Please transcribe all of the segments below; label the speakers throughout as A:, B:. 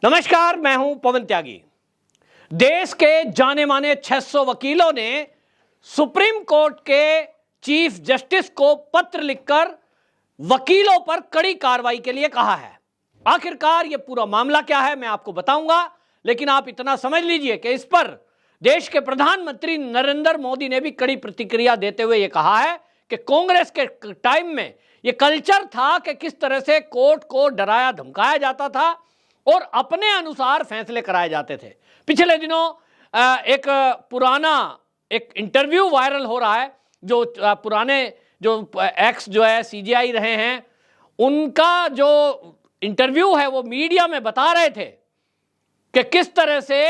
A: नमस्कार, मैं हूं पवन त्यागी। देश के जाने माने 600 वकीलों ने सुप्रीम कोर्ट के चीफ जस्टिस को पत्र लिखकर वकीलों पर कड़ी कार्रवाई के लिए कहा है। आखिरकार यह पूरा मामला क्या है मैं आपको बताऊंगा, लेकिन आप इतना समझ लीजिए कि इस पर देश के प्रधानमंत्री नरेंद्र मोदी ने भी कड़ी प्रतिक्रिया देते हुए यह कहा है कि कांग्रेस के टाइम में यह कल्चर था कि किस तरह से कोर्ट को डराया धमकाया जाता था और अपने अनुसार फैसले कराए जाते थे। पिछले दिनों एक पुराना इंटरव्यू वायरल हो रहा है, जो पुराने जो एक्स जो है सीजेआई रहे हैं, उनका जो इंटरव्यू है वो मीडिया में बता रहे थे कि किस तरह से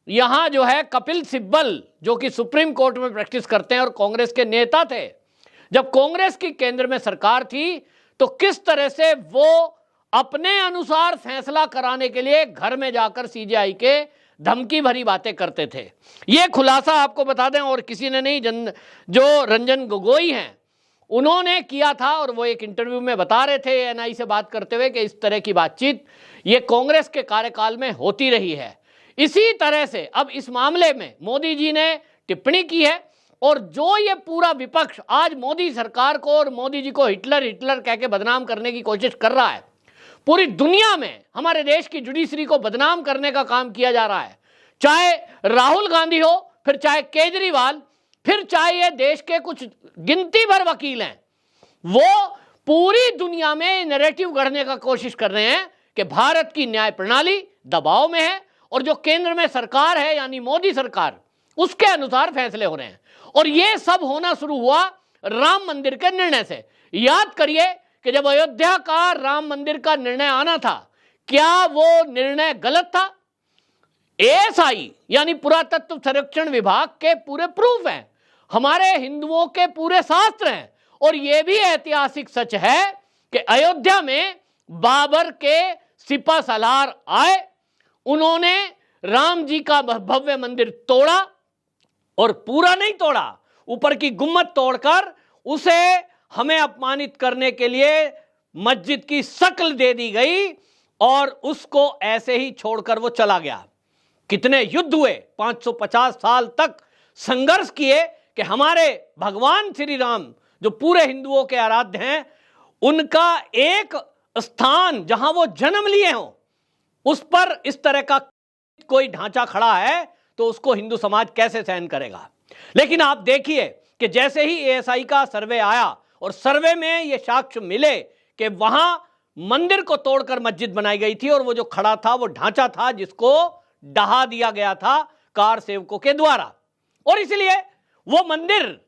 A: यहां जो है कपिल सिब्बल, जो कि सुप्रीम कोर्ट में प्रैक्टिस करते हैं और कांग्रेस के नेता थे, जब कांग्रेस की केंद्र में सरकार थी तो किस तरह से वो अपने अनुसार फैसला कराने के लिए घर में जाकर सीजेआई के धमकी भरी बातें करते थे। यह खुलासा आपको बता दें, और किसी ने नहीं, जो रंजन गोगोई हैं उन्होंने किया था, और वो एक इंटरव्यू में बता रहे थे एएनआई से बात करते हुए कि इस तरह की बातचीत ये कांग्रेस के कार्यकाल में होती रही है। इसी तरह से अब इस मामले में मोदी जी ने टिप्पणी की है, और जो ये पूरा विपक्ष आज मोदी सरकार को और मोदी जी को हिटलर कह के बदनाम करने की कोशिश कर रहा है, पूरी दुनिया में हमारे देश की जुडिशरी को बदनाम करने का काम किया जा रहा है। चाहे राहुल गांधी हो, फिर चाहे केजरीवाल, फिर चाहे ये देश के कुछ गिनती भर वकील हैं, वो पूरी दुनिया में नैरेटिव गढ़ने का कोशिश कर रहे हैं कि भारत की न्याय प्रणाली दबाव में है और जो केंद्र में सरकार है यानी मोदी सरकार, उसके अनुसार फैसले हो रहे हैं। और ये सब होना शुरू हुआ राम मंदिर के निर्णय से। याद करिए कि जब अयोध्या का राम मंदिर का निर्णय आना था, क्या वो निर्णय गलत था? एएसआई यानी पुरातत्व संरक्षण विभाग के पूरे प्रूफ हैं, हमारे हिंदुओं के पूरे शास्त्र हैं, और यह भी ऐतिहासिक सच है कि अयोध्या में बाबर के सिपा सलार आए, उन्होंने राम जी का भव्य मंदिर तोड़ा, और पूरा नहीं तोड़ा, ऊपर की गुम्मद तोड़कर उसे हमें अपमानित करने के लिए मस्जिद की शक्ल दे दी गई, और उसको ऐसे ही छोड़कर वो चला गया। कितने युद्ध हुए, 550 साल तक संघर्ष किए कि हमारे भगवान श्री राम जो पूरे हिंदुओं के आराध्य हैं, उनका एक स्थान जहां वो जन्म लिए हों, उस पर इस तरह का कोई ढांचा खड़ा है तो उसको हिंदू समाज कैसे सहन करेगा। लेकिन आप देखिए कि जैसे ही एएसआई का सर्वे आया और सर्वे में ये साक्ष्य मिले कि वहां मंदिर को तोड़कर मस्जिद बनाई गई थी, और वो जो खड़ा था वो ढांचा था जिसको ढहा दिया गया था कार सेवकों के द्वारा, और इसलिए वो मंदिर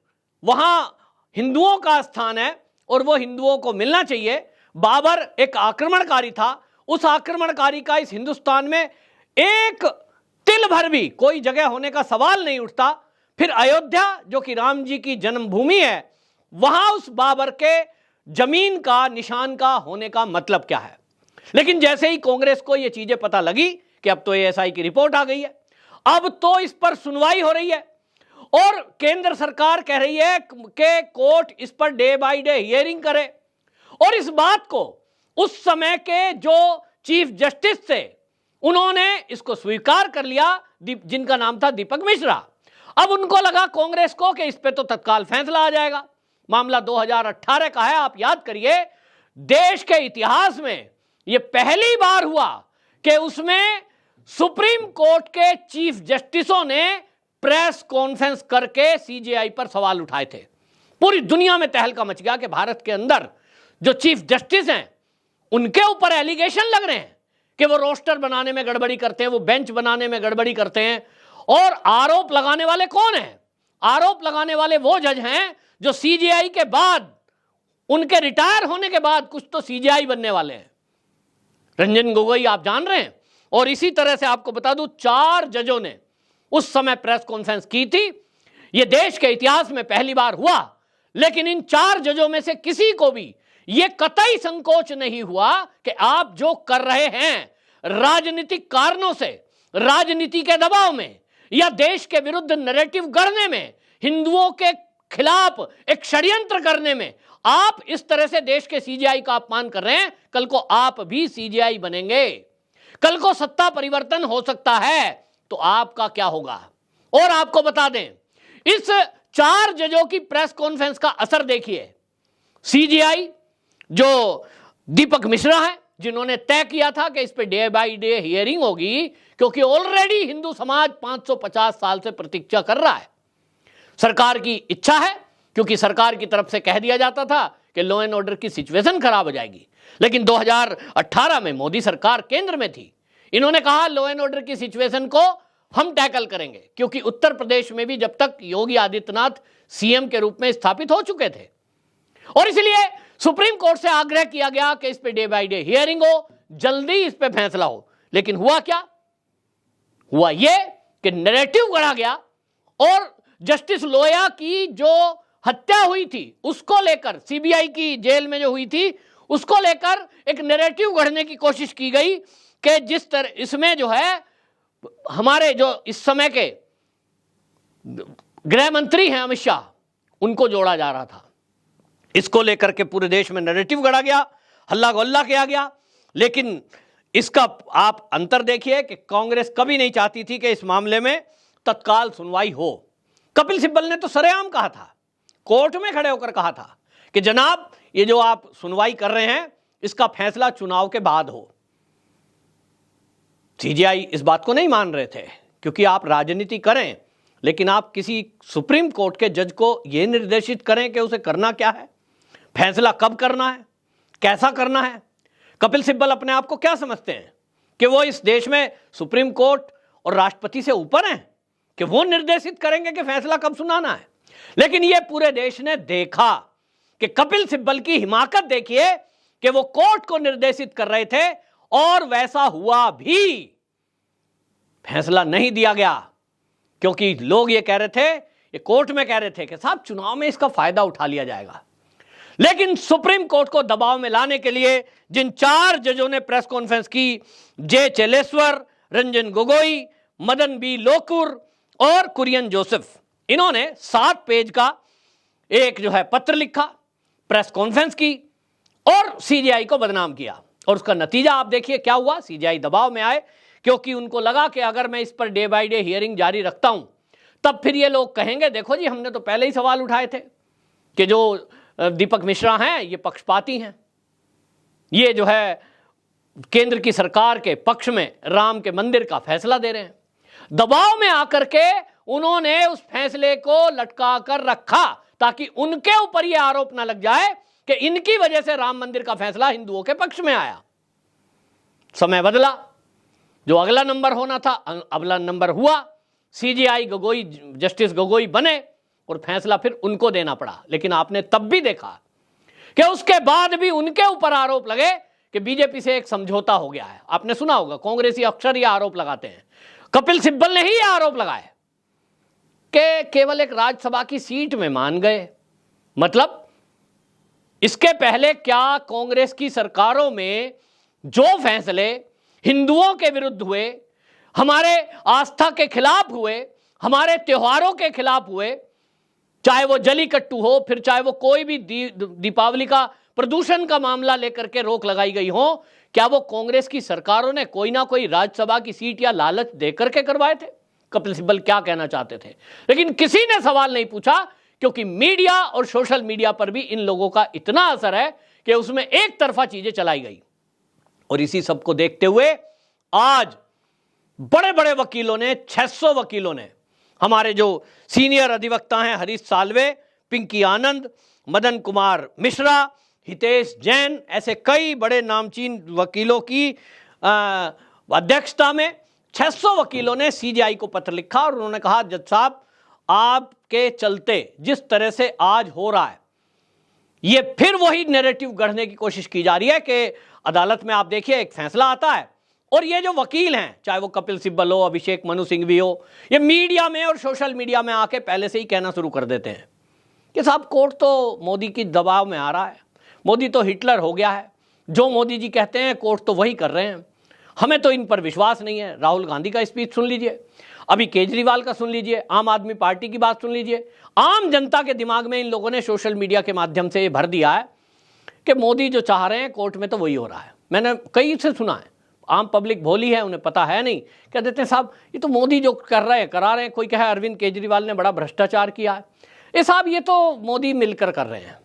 A: वहां हिंदुओं का स्थान है और वो हिंदुओं को मिलना चाहिए। बाबर एक आक्रमणकारी था, उस आक्रमणकारी का इस हिंदुस्तान में एक तिल भर भी कोई जगह होने का सवाल नहीं उठता। फिर अयोध्या जो कि राम जी की जन्मभूमि है, वहां उस बाबर के जमीन का निशान का होने का मतलब क्या है? लेकिन जैसे ही कांग्रेस को यह चीजें पता लगी कि अब तो एएसआई की रिपोर्ट आ गई है, अब तो इस पर सुनवाई हो रही है, और केंद्र सरकार कह रही है कि कोर्ट इस per day by day hearing करे, और इस बात को उस समय के जो चीफ जस्टिस थे उन्होंने इसको स्वीकार कर लिया, जिनका नाम था दीपक मिश्रा। अब उनको लगा कांग्रेस को कि इस पे तो तत्काल फैसला आ जाएगा। मामला 2018 का है, आप याद करिए, देश के इतिहास में यह पहली बार हुआ कि उसमें सुप्रीम कोर्ट के चीफ जस्टिसों ने प्रेस कॉन्फ्रेंस करके सीजेआई पर सवाल उठाए थे। पूरी दुनिया में तहलका मच गया कि भारत के अंदर जो चीफ जस्टिस हैं उनके ऊपर एलिगेशन लग रहे हैं कि वो रोस्टर बनाने में गड़बड़ी करते हैं, वो बेंच बनाने में गड़बड़ी करते हैं। और आरोप लगाने वाले कौन हैं? आरोप लगाने वाले वो जज हैं जो सीजेआई के बाद, उनके रिटायर होने के बाद कुछ तो सीजेआई बनने वाले हैं। रंजन गोगोई आप जान रहे हैं। और इसी तरह से आपको बता दूं, 4 जजों ने उस समय प्रेस कॉन्फ्रेंस की थी। यह देश के इतिहास में पहली बार हुआ, लेकिन इन 4 जजों में से किसी को भी यह कतई संकोच नहीं हुआ कि आप जो कर रहे हैं राजनीतिक कारणों से, राजनीति के दबाव में, या देश के विरुद्ध नैरेटिव गढ़ने में, हिंदुओं के खिलाफ एक षड्यंत्र करने में, आप इस तरह से देश के सीजेआई का अपमान कर रहे हैं। कल को आप भी सीजेआई बनेंगे। कल को सत्ता परिवर्तन हो सकता है, तो आपका क्या होगा? और आपको बता दें, इस 4 जजों की प्रेस कॉन्फ्रेंस का असर देखिए। सीजीआई जो दीपक मिश्रा है, जिन्होंने तय किया था कि इस पे डे बाय डे हियरिंग होगी, क्योंकि ऑलरेडी हिंदू समाज 550 साल से प्रतीक्षा कर रहा है। सरकार की इच्छा है, क्योंकि सरकार की तरफ से कह दिया जाता था कि लॉ एंड ऑर्डर की सिचुएशन खराब हो जाएगी, लेकिन 2018 में मोदी सरकार केंद्र में थी। इन्होंने कहा लॉ एंड ऑर्डर की सिचुएशन को हम टैकल करेंगे, क्योंकि उत्तर प्रदेश में भी जब तक योगी आदित्यनाथ सीएम के रूप में स्थापित हो चुके थे, और इसलिए सुप्रीम कोर्ट से आग्रह किया गया कि इस पे डे बाय डे हियरिंग हो, जल्दी इस पे फैसला हो। लेकिन हुआ क्या? हुआ ये कि नैरेटिव गढ़ा गया, और जस्टिस लोया की जो हत्या हुई थी उसको लेकर, सीबीआई की जेल में जो हुई थी उसको लेकर एक नैरेटिव गढ़ने की कोशिश की गई कि जिस तरह इसमें जो है हमारे जो इस समय के गृह मंत्री हैं अमित शाह, उनको जोड़ा जा रहा था। इसको लेकर के पूरे देश में नैरेटिव गढ़ा गया, हल्ला गोल्ला किया गया। लेकिन इसका आप अंतर देखिए कि कांग्रेस कभी नहीं चाहती थी कि इस मामले में तत्काल सुनवाई हो। कपिल सिब्बल ने तो सरेआम कहा था, कोर्ट में खड़े होकर कहा था कि जनाब ये जो आप सुनवाई कर रहे हैं इसका फैसला चुनाव के बाद हो। सीजीआई इस बात को नहीं मान रहे थे, क्योंकि आप राजनीति करें, लेकिन आप किसी सुप्रीम कोर्ट के जज को यह निर्देशित करें कि उसे करना क्या है, फैसला कब करना है, कैसा करना है। कपिल सिब्बल अपने आप को क्या समझते हैं कि वो इस देश में सुप्रीम कोर्ट और राष्ट्रपति से ऊपर हैं, कि वो निर्देशित करेंगे कि फैसला कब सुनाना है। लेकिन ये पूरे देश ने देखा कि कपिल सिब्बल की हिमाकत देखिए कि वो कोर्ट को निर्देशित कर रहे थे, और वैसा हुआ भी। फैसला नहीं दिया गया, क्योंकि लोग ये कह रहे थे, ये कोर्ट में कह रहे थे कि साहब चुनाव में इसका फायदा उठा लिया जाएगा। लेकिन सुप्रीम कोर्ट को दबाव में लाने के लिए जिन 4 जजों ने प्रेस कॉन्फ्रेंस की, जे चेलेश्वर, रंजन गोगोई, मदन बी लोकुर और कुरियन जोसेफ, इन्होंने 7 पेज का एक जो है पत्र लिखा, प्रेस कॉन्फ्रेंस की और सीजीआई को बदनाम किया। और उसका नतीजा आप देखिए क्या हुआ। सीजीआई दबाव में आए, क्योंकि उनको लगा कि अगर मैं इस per day by day hearing जारी रखता हूं, तब फिर ये लोग कहेंगे देखो जी हमने तो पहले ही सवाल उठाए थे कि जो दीपक मिश्रा हैं ये पक्षपाती हैं, ये जो है केंद्र की सरकार के पक्ष में राम के मंदिर का फैसला दे रहे हैं। दबाव में आकर के उन्होंने उस फैसले को लटका कर रखा, ताकि उनके ऊपर यह आरोप ना लग जाए कि इनकी वजह से राम मंदिर का फैसला हिंदुओं के पक्ष में आया। समय बदला, जो अगला नंबर होना था अगला नंबर हुआ। सीजीआई गोगोई, जस्टिस गोगोई बने और फैसला फिर उनको देना पड़ा। लेकिन आपने तब भी देखा कि उसके बाद भी उनके ऊपर आरोप लगे कि बीजेपी से एक समझौता हो गया है। आपने सुना होगा, कांग्रेसी अक्सर ये आरोप लगाते हैं। कपिल सिब्बल ने ही ये आरोप लगाया कि केवल एक राज्यसभा की सीट में मान गए। मतलब इसके पहले क्या कांग्रेस की सरकारों में जो फैसले हिंदुओं के विरुद्ध हुए, हमारे आस्था के खिलाफ हुए, हमारे त्योहारों के खिलाफ हुए, चाहे वो जलीकट्टू हो, फिर चाहे वो कोई भी दीपावली का प्रदूषण का मामला लेकर के रोक लगाई गई हो, क्या वो कांग्रेस की सरकारों ने कोई ना कोई राज्यसभा की सीट या लालच देकर के करवाए थे? कपिल सिब्बल क्या कहना चाहते थे? लेकिन किसी ने सवाल नहीं पूछा, क्योंकि मीडिया और सोशल मीडिया पर भी इन लोगों का इतना असर है कि उसमें एक तरफा चीजें चलाई गई। और इसी सब को देखते हुए आज बड़े बड़े वकीलों ने, 600 वकीलों ने, हमारे जो सीनियर अधिवक्ता हैं हरीश साल्वे, पिंकी आनंद, मदन कुमार मिश्रा, हितेश जैन, ऐसे कई बड़े नामचीन वकीलों की अध्यक्षता में 600 वकीलों ने सीजीआई को पत्र लिखा और उन्होंने कहा जज साहब आपके चलते जिस तरह से आज हो रहा है, ये फिर वही नैरेटिव गढ़ने की कोशिश की जा रही है कि अदालत में आप देखिए एक फैसला आता है और ये जो वकील हैं, चाहे वो कपिल सिब्बल हो, अभिषेक मनु सिंघवी हो, ये मीडिया में और सोशल मीडिया में आके पहले से ही कहना शुरू कर देते हैं कि साहब कोर्ट तो मोदी की दबाव में आ रहा है, मोदी तो हिटलर हो गया है, जो मोदी जी कहते हैं कोर्ट तो वही कर रहे हैं, हमें तो इन पर विश्वास नहीं है। राहुल गांधी का स्पीच सुन लीजिए, अभी केजरीवाल का सुन लीजिए, आम आदमी पार्टी की बात सुन लीजिए। आम जनता के दिमाग में इन लोगों ने सोशल मीडिया के माध्यम से ये भर दिया है कि मोदी जो चाह रहे हैं कोर्ट में तो वही हो रहा है। मैंने कई से सुना है, आम पब्लिक भोली है, उन्हें पता है नहीं, कह देते हैं साहब ये तो मोदी जो कर रहे हैं करा रहे हैं। कोई कहे अरविंद केजरीवाल ने बड़ा भ्रष्टाचार किया है, ये साहब ये तो मोदी मिलकर कर रहे हैं।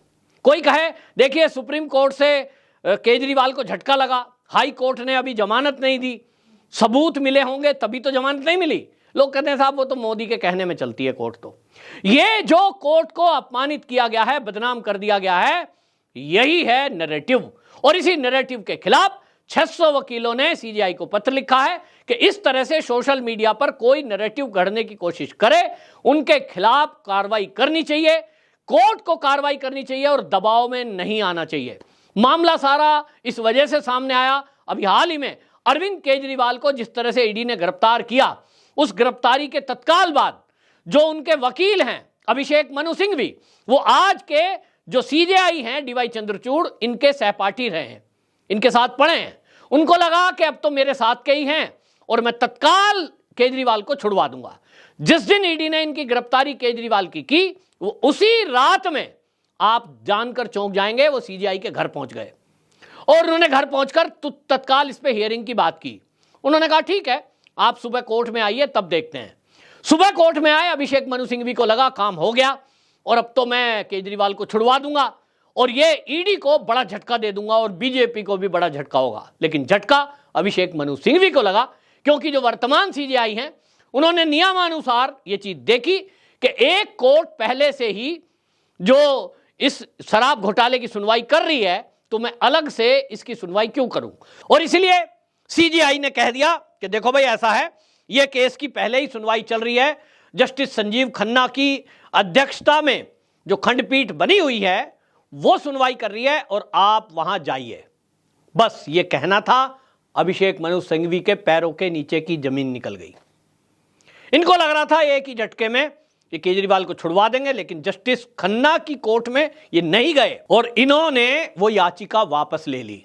A: कोई कहे देखिए सुप्रीम कोर्ट से केजरीवाल को झटका लगा, हाई कोर्ट ने अभी जमानत नहीं दी, सबूत मिले होंगे तभी तो जमानत नहीं मिली। लोग कहते हैं साहब वो तो मोदी के कहने में चलती है कोर्ट। तो ये जो कोर्ट को अपमानित किया गया है, बदनाम कर दिया गया है, यही है नैरेटिव। और इसी नैरेटिव के खिलाफ 600 वकीलों ने सीजेआई को पत्र लिखा है कि इस तरह से सोशल मीडिया पर कोई नैरेटिव गढ़ने की कोशिश करे, उनके खिलाफ कार्रवाई करनी चाहिए, कोर्ट को कार्रवाई करनी चाहिए और दबाव में नहीं आना चाहिए। मामला सारा इस वजह से सामने आया, अभी हाल ही में अरविंद केजरीवाल को जिस तरह से ईडी ने गिरफ्तार किया, उस गिरफ्तारी के तत्काल बाद जो उनके वकील हैं अभिषेक मनु सिंघवी, वो आज के जो सीजेआई हैं डीवाई चंद्रचूड़, इनके सहपाठी रहे हैं, इनके साथ पढ़े हैं। उनको लगा कि अब तो मेरे साथ के ही हैं और मैं तत्काल केजरीवाल को छुड़वा दूंगा। जिस दिन ईडी ने इनकी गिरफ्तारी केजरीवाल की वो उसी रात में, आप जानकर चौंक जाएंगे, वो सीजेआई के घर पहुंच गए और उन्होंने घर पहुंचकर तत्काल इस पे हियरिंग की बात की। उन्होंने कहा ठीक है आप सुबह कोर्ट में आइए तब देखते हैं। सुबह कोर्ट में आए, अभिषेक मनु सिंघवी को लगा काम हो गया और अब तो मैं केजरीवाल को छुड़वा दूंगा और ये ईडी को बड़ा झटका दे दूंगा और बीजेपी को भी बड़ा झटका होगा। लेकिन झटका अभिषेक मनु सिंघवी को लगा, क्योंकि जो वर्तमान सीजेआई हैं उन्होंने नियमानुसार ये चीज देखी कि एक कोर्ट पहले से ही जो इस शराब घोटाले की सुनवाई कर रही है, तो मैं अलग से इसकी सुनवाई क्यों करूं। और इसलिए सीजेआई ने कह दिया कि देखो भाई ऐसा है, यह केस की पहले ही सुनवाई चल रही है, जस्टिस संजीव खन्ना की अध्यक्षता में जो खंडपीठ बनी हुई है वो सुनवाई कर रही है और आप वहां जाइए। बस ये कहना था, अभिषेक मनु सिंघवी के पैरों के नीचे की जमीन निकल गई। इनको लग रहा था एक ही झटके में ये केजरीवाल को छुड़वा देंगे, लेकिन जस्टिस खन्ना की कोर्ट में ये नहीं गए और इन्होंने वो याचिका वापस ले ली।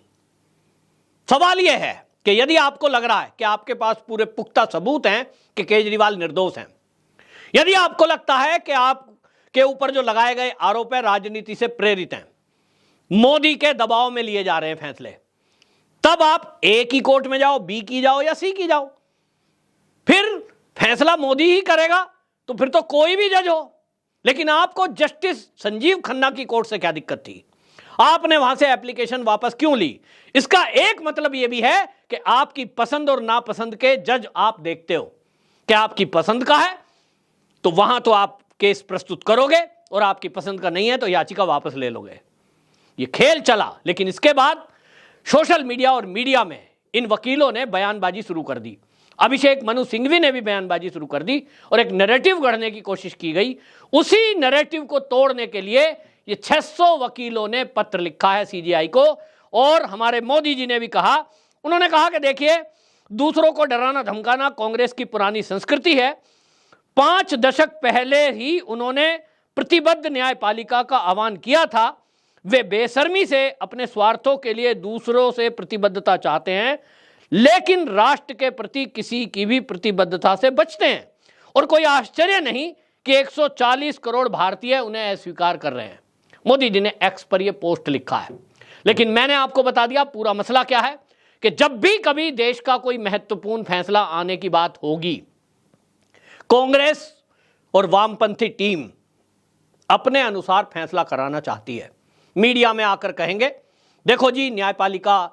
A: सवाल यह है कि यदि आपको लग रहा है कि आपके पास पूरे पुख्ता सबूत हैं कि केजरीवाल निर्दोष हैं, यदि आपको लगता है कि आपके ऊपर जो लगाए गए आरोप है राजनीति से प्रेरित हैं, मोदी के दबाव में लिए जा रहे हैं फैसले, तब आप ए की कोर्ट में जाओ, बी की जाओ या सी की जाओ, फिर फैसला मोदी ही करेगा, तो फिर तो कोई भी जज हो। लेकिन आपको जस्टिस संजीव खन्ना की कोर्ट से क्या दिक्कत थी? आपने वहां से एप्लीकेशन वापस क्यों ली? इसका एक मतलब यह भी है कि आपकी पसंद और नापसंद के जज आप देखते हो कि आपकी पसंद का है तो वहां तो आप केस प्रस्तुत करोगे और आपकी पसंद का नहीं है तो याचिका वापस ले लोगे। यह खेल चला। लेकिन इसके बाद सोशल मीडिया और मीडिया में इन वकीलों ने बयानबाजी शुरू कर दी, अभिषेक मनु सिंघवी ने भी बयानबाजी शुरू कर दी और एक नैरेटिव गढ़ने की कोशिश की गई। उसी नैरेटिव को तोड़ने के लिए ये 600 वकीलों ने पत्र लिखा है सीजेआई को। और हमारे मोदी जी ने भी कहा, उन्होंने कहा कि देखिए दूसरों को डराना धमकाना कांग्रेस की पुरानी संस्कृति है। 5 दशक पहले ही उन्होंने प्रतिबद्ध न्यायपालिका का आह्वान किया था। वे बेशर्मी से अपने स्वार्थों के लिए दूसरों से प्रतिबद्धता चाहते हैं, लेकिन राष्ट्र के प्रति किसी की भी प्रतिबद्धता से बचते हैं। और कोई आश्चर्य नहीं कि 140 करोड़ भारतीय उन्हें अस्वीकार कर रहे हैं। मोदी जी ने एक्स पर यह पोस्ट लिखा है। लेकिन मैंने आपको बता दिया पूरा मसला क्या है कि जब भी कभी देश का कोई महत्वपूर्ण फैसला आने की बात होगी, कांग्रेस और वामपंथी टीम अपने अनुसार फैसला कराना चाहती है। मीडिया में आकर कहेंगे देखो जी न्यायपालिका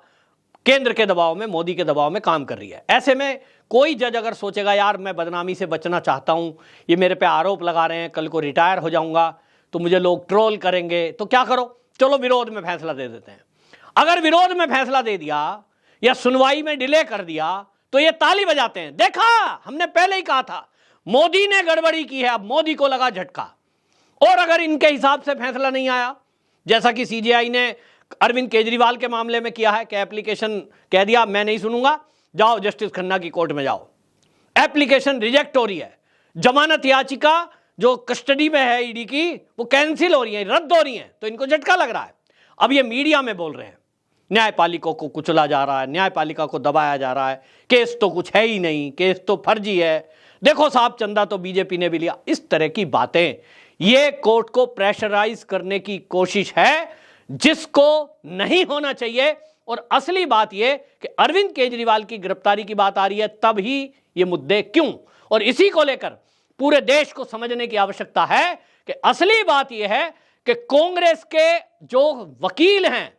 A: केंद्र के दबाव में, मोदी के दबाव में काम कर रही है। ऐसे में कोई जज अगर सोचेगा यार मैं बदनामी से बचना चाहता हूं, ये मेरे पे आरोप लगा रहे हैं, कल को रिटायर हो जाऊंगा तो मुझे लोग ट्रोल करेंगे, तो क्या करो, चलो विरोध में फैसला दे देते हैं। अगर विरोध में फैसला दे दिया या सुनवाई में डिले कर दिया तो ये ताली बजाते हैं, देखा हमने पहले ही कहा था मोदी ने गड़बड़ी की है, अब मोदी को लगा झटका। और अगर इनके हिसाब से फैसला नहीं आया, जैसा कि सीजेआई ने अरविंद केजरीवाल के मामले में किया है कि एप्लीकेशन कह दिया मैं नहीं सुनूंगा, जाओ जस्टिस खन्ना की कोर्ट में जाओ, एप्लीकेशन रिजेक्ट हो रही है, जमानत याचिका जो कस्टडी में है ईडी की वो कैंसिल हो रही है, रद्द हो रही है, तो इनको झटका लग रहा है। अब ये मीडिया में बोल रहे हैं न्यायपालिका को कुचला जा रहा है, न्यायपालिका को दबाया जा रहा है, केस तो कुछ है ही नहीं, केस तो फर्जी है, देखो साहब चंदा तो बीजेपी ने भी लिया। इस तरह की बातें ये कोर्ट को प्रेशराइज करने की कोशिश है जिसको नहीं होना चाहिए और असली बात यह कि अरविंद केजरीवाल की गिरफ्तारी की बात आ रही है, तब ही ये मुद्दे क्यों। और इसी को लेकर पूरे देश को समझने की आवश्यकता है कि असली बात यह है कि कांग्रेस के जो वकील हैं,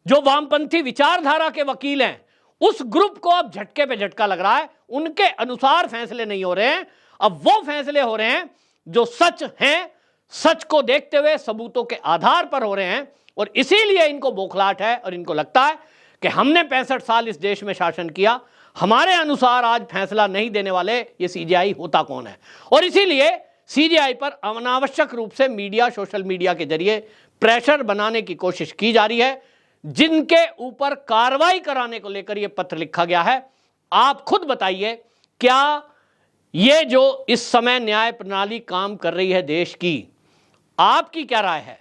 A: जो वामपंथी विचारधारा के वकील हैं, उस ग्रुप को अब झटके पे झटका लग रहा है। उनके अनुसार फैसले नहीं हो रहे हैं, अब वो फैसले हो रहे हैं जो सच हैं, सच को देखते हुए सबूतों के आधार पर हो रहे हैं। और इसीलिए इनको बौखलाहट है और इनको लगता है कि हमने 65 साल इस देश में शासन किया, हमारे अनुसार आज फैसला नहीं देने वाले ये सीजेआई होता कौन है। और इसीलिए सीजेआई पर अनावश्यक रूप से मीडिया, सोशल मीडिया के जरिए प्रेशर बनाने की कोशिश की जा रही है। जिनके ऊपर कार्रवाई कराने को लेकर यह पत्र लिखा गया है, आप खुद बताइए, क्या ये जो इस समय न्याय प्रणाली काम कर रही है देश की, आपकी क्या राय है?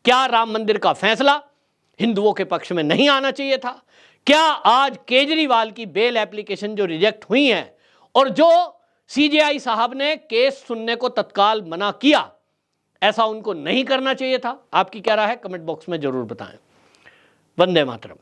A: क्या राम मंदिर का फैसला हिंदुओं के पक्ष में नहीं आना चाहिए था? क्या आज केजरीवाल की बेल एप्लीकेशन जो रिजेक्ट हुई है और जो सीजेआई साहब ने केस सुनने को तत्काल मना किया, ऐसा उनको नहीं करना चाहिए था? आपकी क्या राय है? कमेंट बॉक्स में जरूर बताएं। वंदे मातरम।